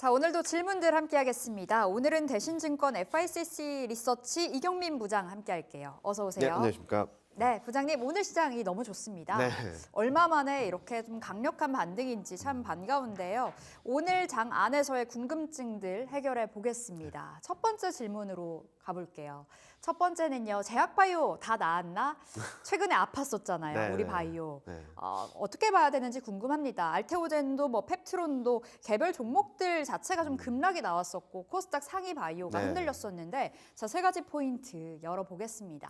자, 오늘도 질문들 함께 하겠습니다. 오늘은 대신증권 FICC 리서치 이경민 부장 함께 할게요. 어서 오세요. 네, 안녕하십니까. 네, 부장님 오늘 시장이 너무 좋습니다. 네. 얼마 만에 이렇게 좀 강력한 반등인지 참 반가운데요. 오늘 장 안에서의 궁금증들 해결해 보겠습니다. 첫 번째 질문으로 가볼게요. 첫 번째는요. 제약바이오 다 나았나? 최근에 아팠었잖아요. 네, 우리 네. 바이오. 네. 어떻게 봐야 되는지 궁금합니다. 알테오젠도 뭐 펩트론도 개별 종목들 자체가 좀 급락이 나왔었고 코스닥 상위 바이오가 네. 흔들렸었는데 자, 세 가지 포인트 열어보겠습니다.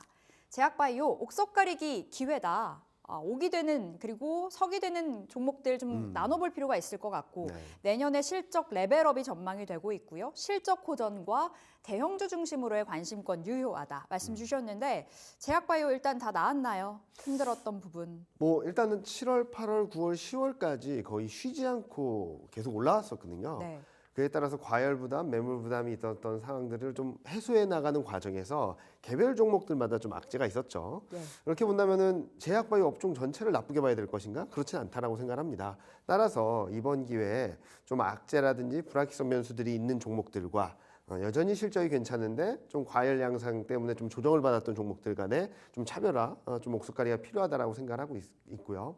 제약바이오 옥석 가리기 기회다. 오기 되는 그리고 석이 되는 종목들 좀 나눠볼 필요가 있을 것 같고 네. 내년에 실적 레벨업이 전망이 되고 있고요. 실적 호전과 대형주 중심으로의 관심권 유효하다 말씀 주셨는데 제약바이오 일단 다 나았나요? 힘들었던 부분. 뭐 일단은 7월, 8월, 9월, 10월까지 거의 쉬지 않고 계속 올라왔었거든요. 네. 그에 따라서 과열 부담, 매물 부담이 있었던 상황들을 좀 해소해 나가는 과정에서 개별 종목들마다 좀 악재가 있었죠. 네. 이렇게 본다면은 제약바이오 업종 전체를 나쁘게 봐야 될 것인가? 그렇진 않다라고 생각합니다. 따라서 이번 기회에 좀 악재라든지 불확실성 변수들이 있는 종목들과 여전히 실적이 괜찮은데 좀 과열 양상 때문에 좀 조정을 받았던 종목들 간에 좀 차별화, 좀 옥석가리가 필요하다라고 생각하고 있고요.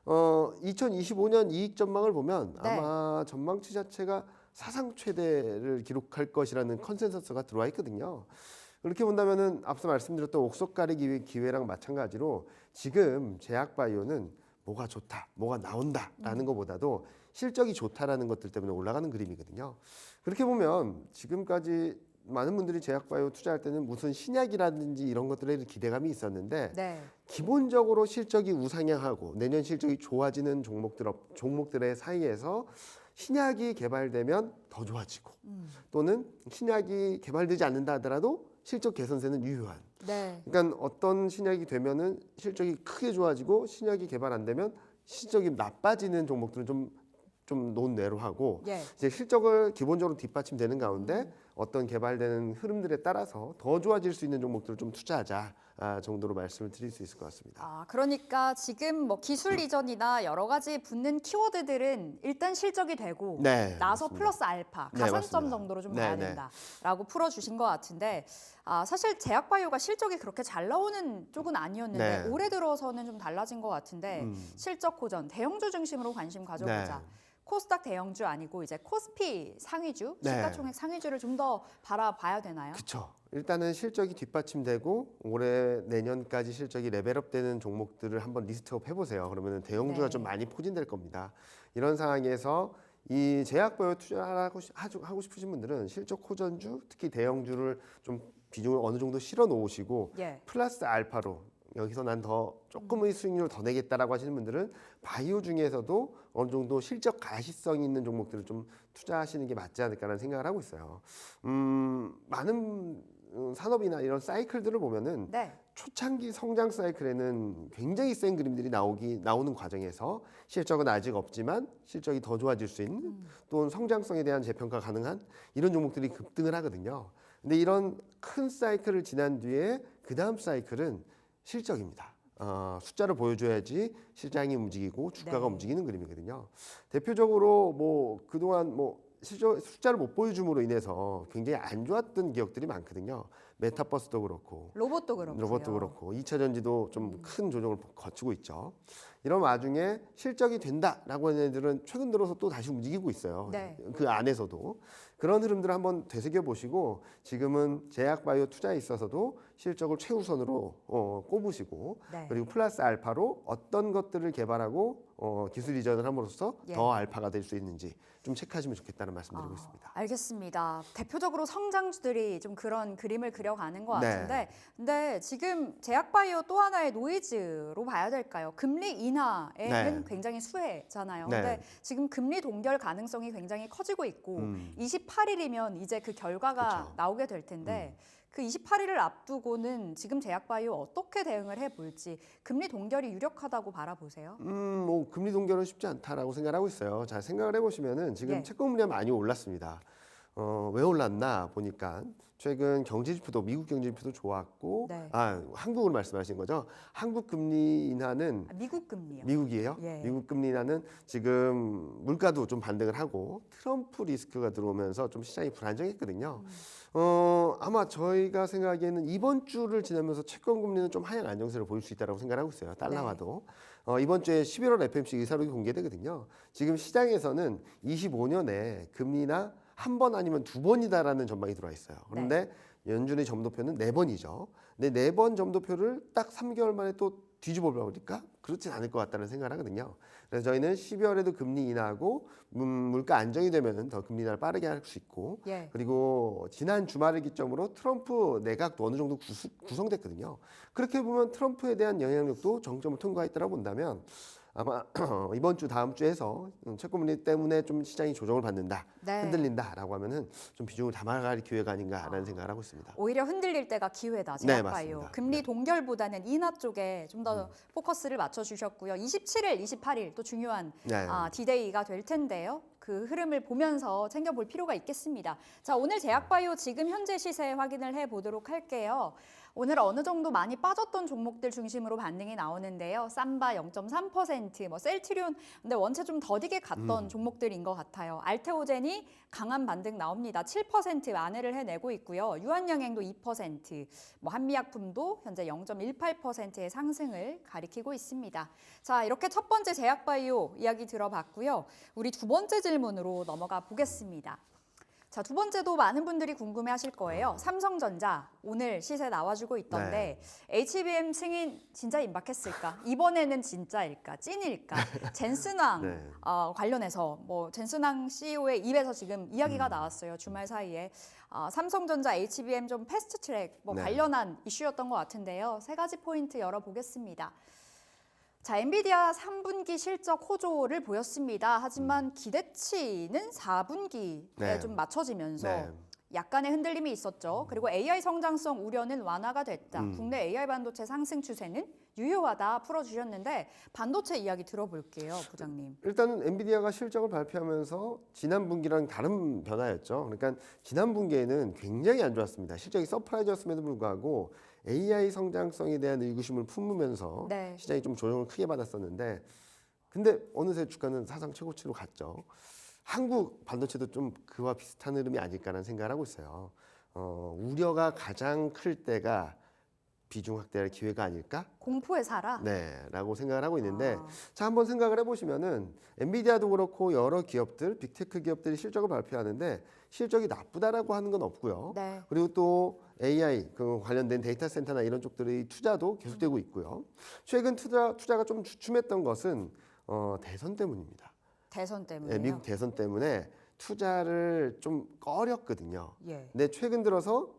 2025년 이익 전망을 보면 네. 아마 전망치 자체가 사상 최대를 기록할 것이라는 컨센서스가 들어와 있거든요. 그렇게 본다면은 앞서 말씀드렸던 옥석 가리기 기회랑 마찬가지로 지금 제약바이오는 뭐가 좋다, 뭐가 나온다라는 것보다도 실적이 좋다라는 것들 때문에 올라가는 그림이거든요. 그렇게 보면 지금까지 많은 분들이 제약바이오 투자할 때는 무슨 신약이라든지 이런 것들에 기대감이 있었는데 네. 기본적으로 실적이 우상향하고 내년 실적이 좋아지는 종목들의 사이에서 신약이 개발되면 더 좋아지고 또는 신약이 개발되지 않는다 하더라도 실적 개선세는 유효한. 네. 그러니까 어떤 신약이 되면은 실적이 크게 좋아지고 신약이 개발 안 되면 실적이 나빠지는 종목들은 좀 논외로 하고 예. 이제 실적을 기본적으로 뒷받침되는 가운데 어떤 개발되는 흐름들에 따라서 더 좋아질 수 있는 종목들을 좀 투자하자 정도로 말씀을 드릴 수 있을 것 같습니다. 그러니까 지금 뭐 기술 이전이나 여러 가지 붙는 키워드들은 일단 실적이 되고 네, 나서 맞습니다. 플러스 알파, 네, 가산점 맞습니다. 정도로 좀 네, 봐야 네. 된다라고 풀어주신 것 같은데 사실 제약바이오가 실적이 그렇게 잘 나오는 쪽은 아니었는데 네. 올해 들어서는 좀 달라진 것 같은데 실적 호전, 대형주 중심으로 관심 가져보자. 네. 코스닥 대형주 아니고 이제 코스피 상위주, 네. 시가총액 상위주를 좀 더 바라봐야 되나요? 그렇죠. 일단은 실적이 뒷받침되고 올해 내년까지 실적이 레벨업되는 종목들을 한번 리스트업 해보세요. 그러면 대형주가 네. 좀 많이 포진될 겁니다. 이런 상황에서 이 제약바이오 투자하고 하고 싶으신 분들은 실적 호전주, 특히 대형주를 좀 비중을 어느 정도 실어 놓으시고 예. 플러스 알파로 여기서 난 더 조금의 수익률을 더 내겠다라고 하시는 분들은 바이오 중에서도 어느 정도 실적 가시성이 있는 종목들을 좀 투자하시는 게 맞지 않을까라는 생각을 하고 있어요. 많은 산업이나 이런 사이클들을 보면은 네. 초창기 성장 사이클에는 굉장히 센 그림들이 나오는 과정에서 실적은 아직 없지만 실적이 더 좋아질 수 있는 또는 성장성에 대한 재평가 가능한 이런 종목들이 급등을 하거든요. 근데 이런 큰 사이클을 지난 뒤에 그 다음 사이클은 실적입니다. 숫자를 보여줘야지 시장이 움직이고 주가가 네. 움직이는 그림이거든요. 대표적으로 뭐 그동안 뭐 숫자를 못 보여줌으로 인해서 굉장히 안 좋았던 기업들이 많거든요. 메타버스도 그렇고 로봇도 그렇고요. 로봇도 그렇고 2차 전지도 좀 큰 조정을 거치고 있죠. 이런 와중에 실적이 된다라고 하는 애들은 최근 들어서 또 다시 움직이고 있어요. 네. 그 안에서도 그런 흐름들을 한번 되새겨 보시고 지금은 제약바이오 투자에 있어서도 실적을 최우선으로 꼽으시고 네. 그리고 플러스 알파로 어떤 것들을 개발하고 기술 이전을 함으로써 예. 더 알파가 될 수 있는지 좀 체크하시면 좋겠다는 말씀드리고 있습니다. 알겠습니다. 대표적으로 성장주들이 좀 그런 그림을 그려가는 것 네. 같은데 근데 지금 제약바이오 또 하나의 노이즈로 봐야 될까요? 금리 인하에는 네. 굉장히 수혜잖아요. 네. 근데 지금 금리 동결 가능성이 굉장히 커지고 있고 28일이면 이제 그 결과가 그쵸. 나오게 될 텐데 그 28일을 앞두고는 지금 제약바이오 어떻게 대응을 해볼지 금리 동결이 유력하다고 바라보세요? 뭐 금리 동결은 쉽지 않다라고 생각하고 있어요. 자, 생각을 해보시면은 지금 예. 채권금리가 많이 올랐습니다. 왜 올랐나 보니까 최근 경제지표도 미국 경제지표도 좋았고 네. 한국으로 말씀하신 거죠. 한국 금리 인하는 미국 금리요. 미국이에요. 예. 미국 금리 인하는 지금 물가도 좀 반등을 하고 트럼프 리스크가 들어오면서 좀 시장이 불안정했거든요. 아마 저희가 생각하기에는 이번 주를 지나면서 채권 금리는 좀 하향 안정세를 보일 수 있다고 생각하고 있어요. 달러화도. 이번 주에 11월 FMC 의사록이 공개되거든요. 지금 시장에서는 25년에 금리나 한 번 아니면 두 번이다라는 전망이 들어와 있어요. 그런데 연준의 점도표는 네 번이죠. 근데 네 번 점도표를 딱 3개월 만에 또 뒤집어 버릴까? 그렇진 않을 것 같다는 생각을 하거든요. 그래서 저희는 12월에도 금리 인하하고 물가 안정이 되면은 더 금리 인하를 빠르게 할 수 있고, 예. 그리고 지난 주말을 기점으로 트럼프 내각도 어느 정도 구성됐거든요. 그렇게 보면 트럼프에 대한 영향력도 정점을 통과했다고 본다면 아마 이번 주 다음 주에서 채권금리 때문에 좀 시장이 조정을 받는다, 네. 흔들린다라고 하면은 좀 비중을 담아갈 기회가 아닌가라는 생각을 하고 있습니다. 오히려 흔들릴 때가 기회다. 네, 제약바이오. 맞습니다. 금리 동결보다는 인하 쪽에 좀 더 포커스를 맞춰주셨고요. 27일, 28일 또 중요한 네. 디데이가 될 텐데요. 그 흐름을 보면서 챙겨볼 필요가 있겠습니다. 자, 오늘 제약바이오 지금 현재 시세 확인을 해보도록 할게요. 오늘 어느 정도 많이 빠졌던 종목들 중심으로 반등이 나오는데요. 삼바 0.3%, 뭐 셀트리온, 근데 원체 좀 더디게 갔던 종목들인 것 같아요. 알테오젠이 강한 반등 나옵니다. 7% 만회를 해내고 있고요. 유한양행도 2%, 뭐 한미약품도 현재 0.18%의 상승을 가리키고 있습니다. 자, 이렇게 첫 번째 제약바이오 이야기 들어봤고요. 우리 두 번째 질문으로 넘어가 보겠습니다. 자, 두 번째도 많은 분들이 궁금해하실 거예요. 삼성전자 오늘 시세 나와주고 있던데 HBM 승인 진짜 임박했을까? 이번에는 진짜일까? 찐일까? 젠슨왕 네. 관련해서 뭐 젠슨왕 CEO의 입에서 지금 이야기가 나왔어요. 주말 사이에 삼성전자 HBM 좀 패스트트랙 뭐 네. 관련한 이슈였던 것 같은데요. 세 가지 포인트 열어보겠습니다. 자, 엔비디아 3분기 실적 호조를 보였습니다. 하지만 기대치는 4분기에 네. 좀 맞춰지면서 네. 약간의 흔들림이 있었죠. 그리고 AI 성장성 우려는 완화가 됐다. 국내 AI 반도체 상승 추세는 유효하다 풀어주셨는데 반도체 이야기 들어볼게요, 부장님. 일단은 엔비디아가 실적을 발표하면서 지난 분기랑 다른 변화였죠. 그러니까 지난 분기에는 굉장히 안 좋았습니다. 실적이 서프라이즈였음에도 불구하고 AI 성장성에 대한 의구심을 품으면서 네. 시장이 좀 조정을 크게 받았었는데, 근데 어느새 주가는 사상 최고치로 갔죠. 한국 반도체도 좀 그와 비슷한 흐름이 아닐까라는 생각을 하고 있어요. 우려가 가장 클 때가 비중 확대할 기회가 아닐까? 공포에 살아? 네,라고 생각을 하고 있는데, 아. 자, 한번 생각을 해보시면은 엔비디아도 그렇고 여러 기업들, 빅테크 기업들이 실적을 발표하는데 실적이 나쁘다라고 하는 건 없고요. 네. 그리고 또 AI 그 관련된 데이터 센터나 이런 쪽들의 투자도 계속되고 있고요. 최근 투자가 좀 주춤했던 것은 대선 때문입니다. 대선 때문에요. 네, 미국 대선 때문에 투자를 좀 꺼렸거든요. 예. 근데 최근 들어서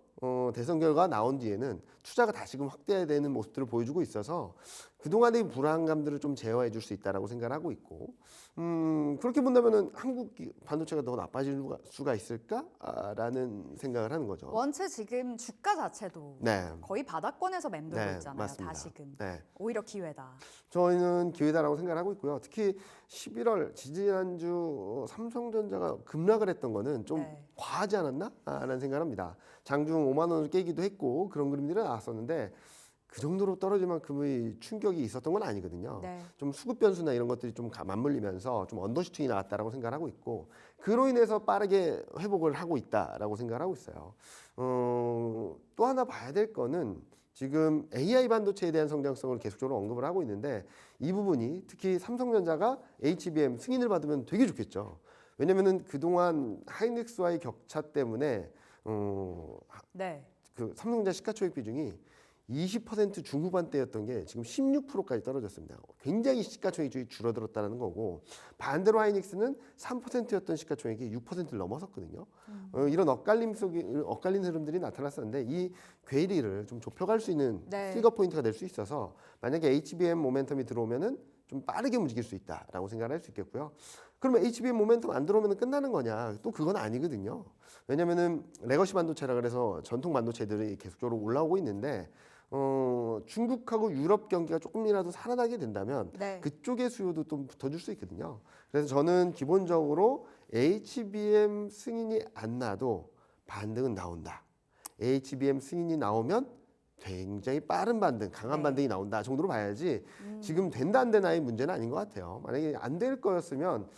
대선 결과가 나온 뒤에는 투자가 다시금 확대되는 모습들을 보여주고 있어서 그동안의 불안감들을 좀 제어해 줄 수 있다라고 생각을 하고 있고, 그렇게 본다면은 한국 반도체가 더 나빠질 수가 있을까라는 생각을 하는 거죠. 원체 지금 주가 자체도 네. 거의 바닥권에서 맴돌고 네, 있잖아요. 맞습니다. 다시금. 네. 오히려 기회다. 저희는 기회다라고 생각을 하고 있고요. 특히 11월 지지난주 삼성전자가 급락을 했던 거는 좀 네. 과하지 않았나? 라는 생각을 합니다. 장중 5만 원을 깨기도 했고 그런 그림들이 나왔었는데 그 정도로 떨어질 만큼의 충격이 있었던 건 아니거든요. 네. 좀 수급 변수나 이런 것들이 좀 맞물리면서 좀 언더슈팅이 나왔다라고 생각을 하고 있고, 그로 인해서 빠르게 회복을 하고 있다라고 생각을 하고 있어요. 또 하나 봐야 될 거는 지금 AI 반도체에 대한 성장성을 계속적으로 언급을 하고 있는데, 이 부분이 특히 삼성전자가 HBM 승인을 받으면 되게 좋겠죠. 왜냐면은 그동안 하이닉스와의 격차 때문에 네. 그 삼성전자 시가총액 비중이 20% 중후반대였던 게 지금 16%까지 떨어졌습니다. 굉장히 시가총액이 줄어들었다는 거고, 반대로 하이닉스는 3%였던 시가총액이 6%를 넘어섰거든요. 이런 엇갈린 흐름들이 나타났었는데 이 괴리를 좀 좁혀갈 수 있는 네. 트리거 포인트가 될 수 있어서 만약에 HBM 모멘텀이 들어오면은 좀 빠르게 움직일 수 있다라고 생각을 할 수 있겠고요. 그러면 HBM 모멘텀 안 들어오면 끝나는 거냐? 또 그건 아니거든요. 왜냐면은 레거시 반도체라 그래서 전통 반도체들이 계속적으로 올라오고 있는데, 중국하고 유럽 경기가 조금이라도 살아나게 된다면 네. 그쪽의 수요도 좀 붙어줄 수 있거든요. 그래서 저는 기본적으로 HBM 승인이 안 나도 반등은 나온다. HBM 승인이 나오면 굉장히 빠른 반등, 강한 네. 반등이 나온다 정도로 봐야지 지금 된다 안 되나의 문제는 아닌 것 같아요. 만약에 안 될 거였으면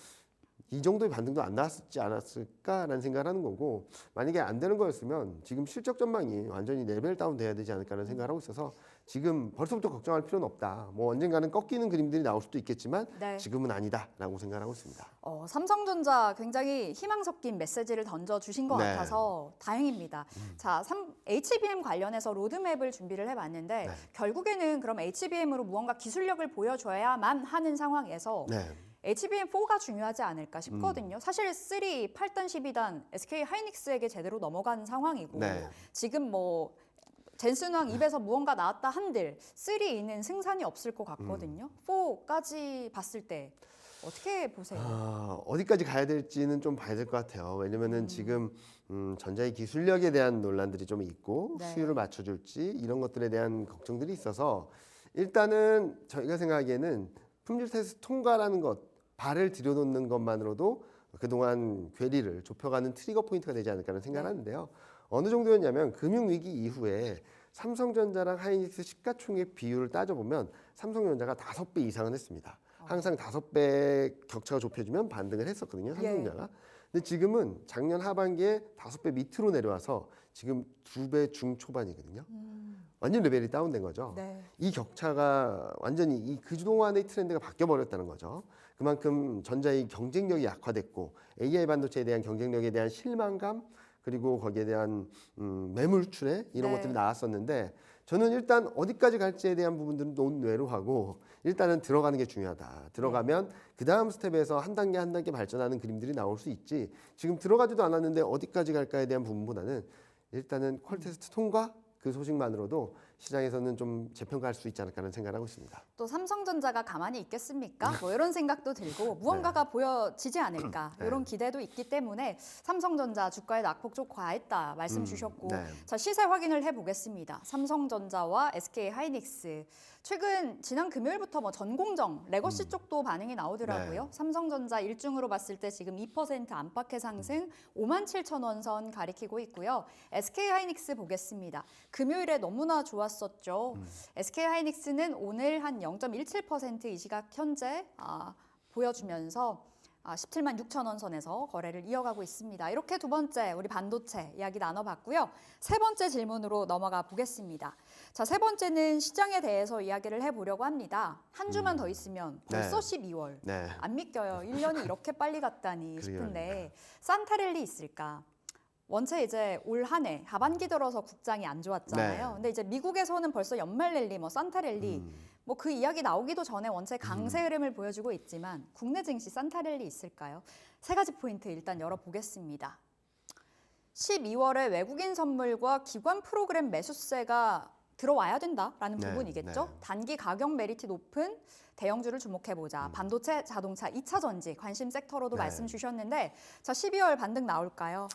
이 정도의 반등도 안 나왔지 않았을까라는 생각을 하는 거고, 만약에 안 되는 거였으면 지금 실적 전망이 완전히 레벨 다운 돼야 되지 않을까라는 생각을 하고 있어서 지금 벌써부터 걱정할 필요는 없다. 뭐 언젠가는 꺾이는 그림들이 나올 수도 있겠지만 네. 지금은 아니다라고 생각하고 있습니다. 삼성전자 굉장히 희망 섞인 메시지를 던져주신 것 네. 같아서 다행입니다. 자, HBM 관련해서 로드맵을 준비를 해봤는데 네. 결국에는 그럼 HBM으로 무언가 기술력을 보여줘야만 하는 상황에서 네. HBM4가 중요하지 않을까 싶거든요. 사실 3, 8단, 12단 SK 하이닉스에게 제대로 넘어간 상황이고 네. 지금 뭐 젠슨왕 입에서 무언가 나왔다 한들 3는 승산이 없을 것 같거든요. 4까지 봤을 때 어떻게 보세요? 어디까지 가야 될지는 좀 봐야 될 것 같아요. 왜냐면은 지금 전자의 기술력에 대한 논란들이 좀 있고 네. 수율을 맞춰줄지 이런 것들에 대한 걱정들이 있어서 일단은 저희가 생각하기에는 품질 테스트 통과라는 것, 발을 들여놓는 것만으로도 그동안 괴리를 좁혀가는 트리거 포인트가 되지 않을까라는 생각을 하는데요. 어느 정도였냐면 금융위기 이후에 삼성전자랑 하이닉스 시가총액 비율을 따져보면 삼성전자가 5배 이상은 했습니다. 항상 5배 격차가 좁혀지면 반등을 했었거든요, 삼성전자가. 근데 지금은 작년 하반기에 5배 밑으로 내려와서 지금 2배 중초반이거든요. 완전 레벨이 다운된 거죠. 네. 이 격차가 완전히 이 그동안의 트렌드가 바뀌어 버렸다는 거죠. 그만큼 전자의 경쟁력이 약화됐고 AI 반도체에 대한 경쟁력에 대한 실망감, 그리고 거기에 대한 매물출에 이런 네. 것들이 나왔었는데, 저는 일단 어디까지 갈지에 대한 부분들은 논외로 하고 일단은 들어가는 게 중요하다. 들어가면 그 다음 스텝에서 한 단계 한 단계 발전하는 그림들이 나올 수 있지, 지금 들어가지도 않았는데 어디까지 갈까에 대한 부분보다는 일단은 퀄 테스트 통과 그 소식만으로도 시장에서는 좀 재평가할 수 있지 않을까 하는 생각을 하고 있습니다. 또 삼성전자가 가만히 있겠습니까? 뭐 이런 생각도 들고 무언가가 보여지지 않을까 네. 이런 기대도 있기 때문에 삼성전자 주가의 낙폭 좀 과했다 말씀 주셨고 네. 자, 시세 확인을 해보겠습니다. 삼성전자와 SK 하이닉스 최근 지난 금요일부터 뭐 전공정 레거시 쪽도 반응이 나오더라고요. 네. 삼성전자 일중으로 봤을 때 지금 2% 안팎의 상승 57,000원 선 가리키고 있고요. SK 하이닉스 보겠습니다. 금요일에 너무나 좋았었죠. SK 하이닉스는 오늘 한 0.17% 이 시각 현재 보여주면서 17만 6천 원 선에서 거래를 이어가고 있습니다. 이렇게 두 번째 우리 반도체 이야기 나눠봤고요. 세 번째 질문으로 넘어가 보겠습니다. 자, 세 번째는 시장에 대해서 이야기를 해보려고 합니다. 한 주만 더 있으면 벌써 네. 12월. 네. 안 믿겨요. 1년이 이렇게 빨리 갔다니 싶은데 산타랠리 있을까? 원체 이제 올 한 해 하반기 들어서 국장이 안 좋았잖아요. 네. 근데 이제 미국에서는 벌써 연말 랠리, 뭐 산타랠리 뭐 그 이야기 나오기도 전에 원체 강세 흐름을 보여주고 있지만 국내 증시 산타랠리 있을까요? 세 가지 포인트 일단 열어보겠습니다. 12월에 외국인 선물과 기관 프로그램 매수세가 들어와야 된다라는 네, 부분이겠죠. 네. 단기 가격 메리트 높은 대형주를 주목해보자. 반도체, 자동차, 2차 전지 관심 섹터로도 네. 말씀 주셨는데 자, 12월 반등 나올까요?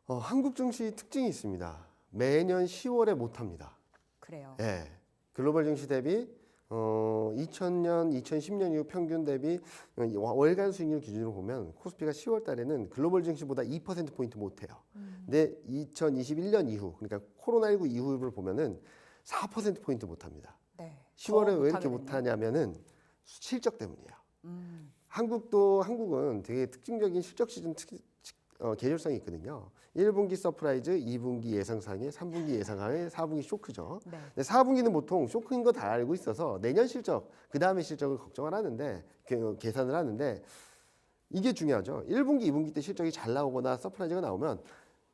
한국 증시 특징이 있습니다. 매년 10월에 못합니다. 그래요. 예. 글로벌 증시 대비 2000년, 2010년 이후 평균 대비 월간 수익률 기준으로 보면 코스피가 10월 달에는 글로벌 증시보다 2%포인트 못해요. 근데 2021년 이후, 그러니까 코로나19 이후를 보면은 4%포인트 못합니다. 네. 10월에 왜 이렇게 못하냐면은 실적 때문이에요. 한국은 되게 특징적인 실적 시즌 계절성이 있거든요. 1분기 서프라이즈, 2분기 예상상해, 3분기 예상하에, 4분기 쇼크죠. 네. 근데 4분기는 보통 쇼크인 거 다 알고 있어서 내년 실적, 그 다음에 실적을 걱정을 하는데, 계산을 하는데 이게 중요하죠. 1분기, 2분기 때 실적이 잘 나오거나 서프라이즈가 나오면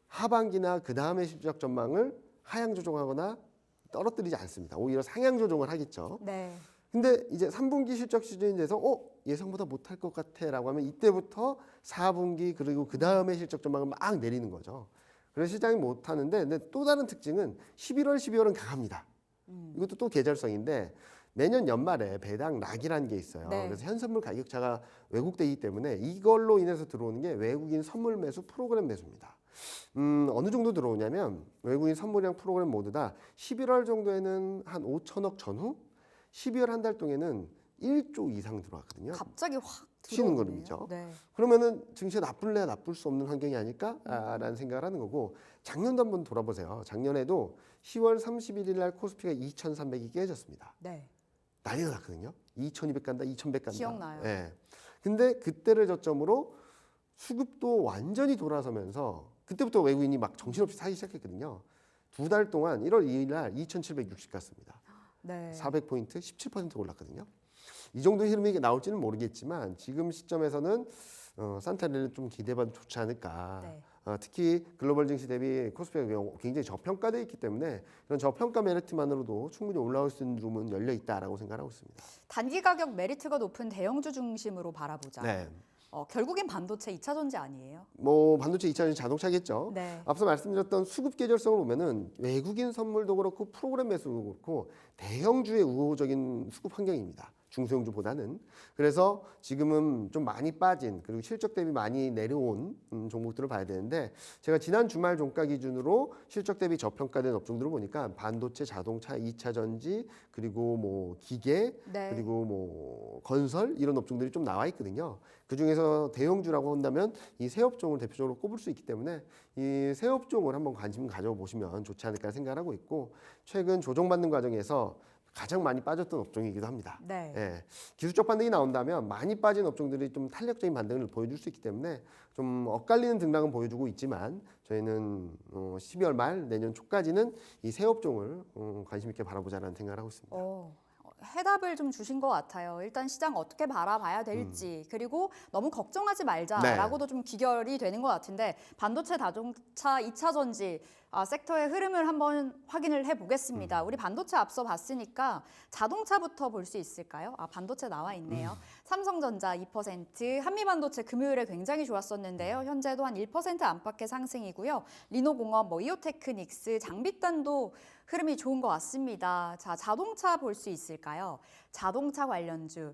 하반기나 그 다음에 실적 전망을 하향 조정하거나 떨어뜨리지 않습니다. 오히려 상향 조정을 하겠죠. 네. 근데 이제 3분기 실적 시즌이 돼서 예상보다 못할 것 같아라고 하면 이때부터 4분기 그리고 그 다음에 실적 전망을 막 내리는 거죠. 그래서 시장이 못하는데, 근데 또 다른 특징은 11월, 12월은 강합니다. 이것도 또 계절성인데 매년 연말에 배당 락이라는 게 있어요. 네. 그래서 현선물 가격차가 왜곡되기 때문에 이걸로 인해서 들어오는 게 외국인 선물 매수, 프로그램 매수입니다. 어느 정도 들어오냐면 외국인 선물이랑 프로그램 모두 다 11월 정도에는 한 5천억 전후, 12월 한 달 동에는 1조 이상 들어왔거든요. 갑자기 확 쉬는 들어오네요. 그림이죠. 네. 그러면은 증시에 나쁠래야 나쁠 수 없는 환경이 아닐까라는 생각을 하는 거고 작년도 한번 돌아보세요. 작년에도 10월 31일 날 코스피가 2,300이 깨졌습니다. 네. 난리가 났거든요. 2,200 간다, 2,100 간다. 기억나요. 예. 근데 그때를 저점으로 수급도 완전히 돌아서면서 그때부터 외국인이 막 정신없이 사기 시작했거든요. 2달 동안 1월 2일 날 2,760 갔습니다. 네. 400포인트 17% 올랐거든요. 이 정도 흐름이 나올지는 모르겠지만 지금 시점에서는 산타레는 좀 기대봐도 좋지 않을까. 네. 특히 글로벌 증시 대비 코스피가 굉장히 저평가되어 있기 때문에 이런 저평가 메리트만으로도 충분히 올라올 수 있는 룸은 열려 있다라고 생각하고 있습니다. 단기 가격 메리트가 높은 대형주 중심으로 바라보자. 네. 결국엔 반도체 2차 전지 아니에요? 뭐 반도체 2차 전지 자동차겠죠. 네. 앞서 말씀드렸던 수급 계절성을 보면은 외국인 선물도 그렇고 프로그램 매수도 그렇고 대형주의 우호적인 수급 환경입니다. 중소형주보다는. 그래서 지금은 좀 많이 빠진 그리고 실적 대비 많이 내려온 종목들을 봐야 되는데 제가 지난 주말 종가 기준으로 실적 대비 저평가된 업종들을 보니까 반도체, 자동차, 2차 전지 그리고 뭐 기계 네. 그리고 뭐 건설 이런 업종들이 좀 나와 있거든요. 그 중에서 대형주라고 한다면 이 새 업종을 대표적으로 꼽을 수 있기 때문에 이 새 업종을 한번 관심 가져보시면 좋지 않을까 생각하고 있고 최근 조정받는 과정에서 가장 많이 빠졌던 업종이기도 합니다. 네. 예, 기술적 반등이 나온다면 많이 빠진 업종들이 좀 탄력적인 반등을 보여줄 수 있기 때문에 좀 엇갈리는 등락은 보여주고 있지만 저희는 12월 말 내년 초까지는 이 새 업종을 관심 있게 바라보자라는 생각을 하고 있습니다. 해답을 좀 주신 것 같아요. 일단 시장 어떻게 바라봐야 될지 그리고 너무 걱정하지 말자라고도 좀 귀결이 되는 것 같은데 반도체, 자동차, 2차 전지 섹터의 흐름을 한번 확인을 해보겠습니다. 우리 반도체 앞서 봤으니까 자동차부터 볼 수 있을까요? 반도체 나와 있네요. 삼성전자 2%, 한미반도체 금요일에 굉장히 좋았었는데요. 현재도 한 1% 안팎의 상승이고요. 리노공업, 이오테크닉스, 장비단도 흐름이 좋은 것 같습니다. 자, 자동차 볼 수 있을까요? 자동차 관련주.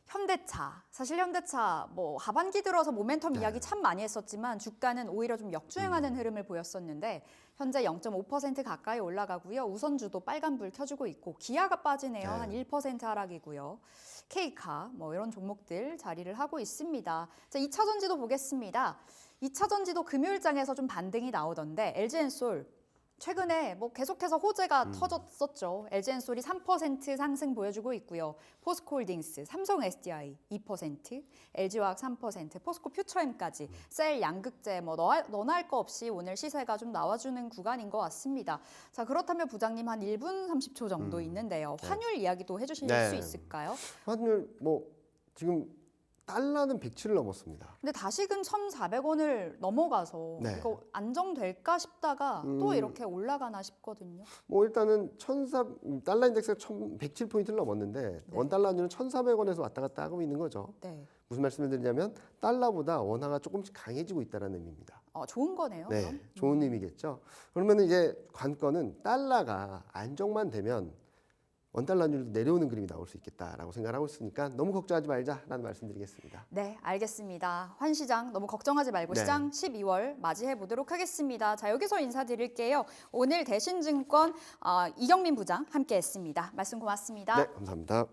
현대차, 사실 현대차 뭐 하반기 들어서 모멘텀 이야기 참 많이 했었지만 주가는 오히려 좀 역주행하는 흐름을 보였었는데 현재 0.5% 가까이 올라가고요. 우선주도 빨간불 켜주고 있고 기아가 빠지네요. 한 1% 하락이고요. K카 뭐 이런 종목들 자리를 하고 있습니다. 자, 2차 전지도 보겠습니다. 2차 전지도 금요일장에서 좀 반등이 나오던데 LG엔솔 최근에 뭐 계속해서 호재가 터졌었죠. LG엔솔이 3% 상승 보여주고 있고요. 포스코홀딩스, 삼성 SDI 2%, LG화학 3%, 포스코 퓨처엠까지 셀 양극재 뭐 너나 할 거 없이 오늘 시세가 좀 나와주는 구간인 것 같습니다. 자, 그렇다면 부장님 한 1분 30초 정도 있는데요. 환율 이야기도 해주실 수 있을까요? 환율 뭐 지금 달러는 107을 넘었습니다. 근데 다시금 1,400원을 넘어가서 네. 이거 안정될까 싶다가 또 이렇게 올라가나 싶거든요. 뭐 일단은 달러 인덱스가 107포인트를 넘었는데 원달러 환율은 1,400원에서 왔다 갔다 하고 있는 거죠. 네. 무슨 말씀을 드리냐면 달러보다 원화가 조금씩 강해지고 있다는 의미입니다. 좋은 거네요. 네, 그럼? 좋은 의미겠죠. 그러면 이제 관건은 달러가 안정만 되면 원달러 환율도 내려오는 그림이 나올 수 있겠다라고 생각하고 있으니까 너무 걱정하지 말자라는 말씀드리겠습니다. 네, 알겠습니다. 환시장 너무 걱정하지 말고 네. 시장 12월 맞이해 보도록 하겠습니다. 자, 여기서 인사드릴게요. 오늘 대신증권 이경민 부장 함께했습니다. 말씀 고맙습니다. 네, 감사합니다.